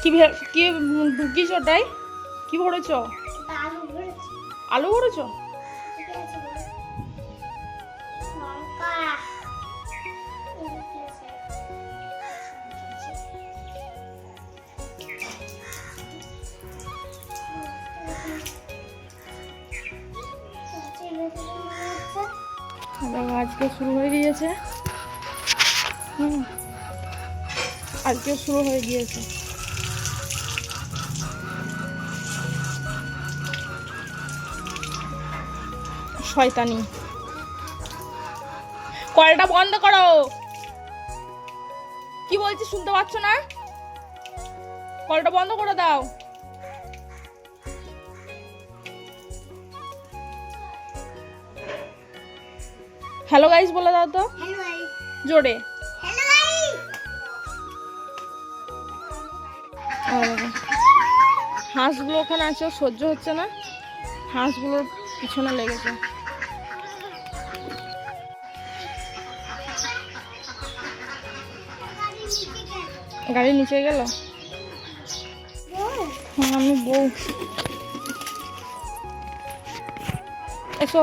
কি কি ঢুকিস ওটাই? কি ভরেছ? আলু ভরেছ? আজকে শুরু হয়ে গিয়েছে। আজকেও শুরু হয়ে গিয়েছে। শয়তানি। কলটা বন্ধ করো। কি বলছি শুনতে পাচ্ছ না? কলটা বন্ধ করে দাও। হ্যালো গাইস বলে দাও তো জোরে। হাঁসগুলো ওখানে আছে, সহ্য হচ্ছে না, হাঁসগুলোর পিছনে লেগেছে। গাড়ি নিচে গেল। আমি বউ। এসো।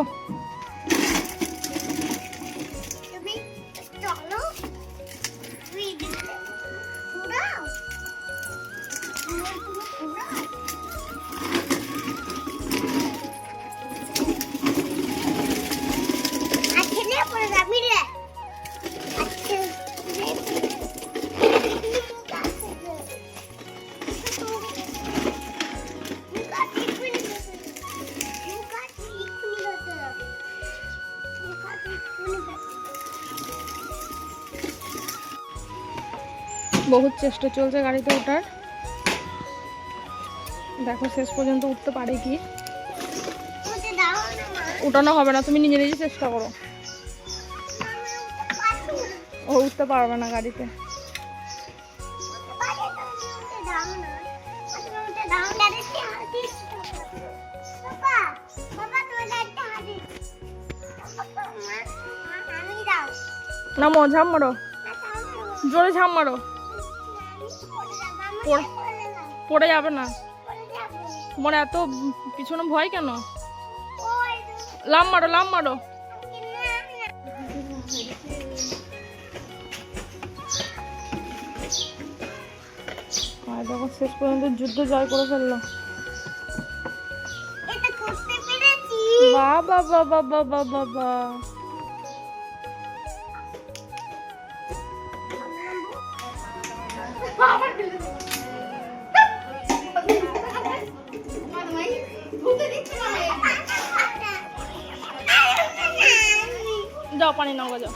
বহুত চেষ্টা চলছে গাড়িতে ওঠার। দেখো শেষ পর্যন্ত উঠতে পারে কি। উঠানো হবে না, তুমি নিজে নিজে চেষ্টা করো। ও উঠতে পারবে না গাড়িতে। নামো, ঝাঁপ মারো, জোরে ঝাঁপ মারো। পড়ে যাবে না। তোমার এত পিছনে ভয় কেন? লাম মারো, লাম মারো। দেখো শেষ পর্যন্ত যুদ্ধ জয় করে ফেললো। বাবা বাবা বাবা বাবা। যাও পানি নাও, যাও।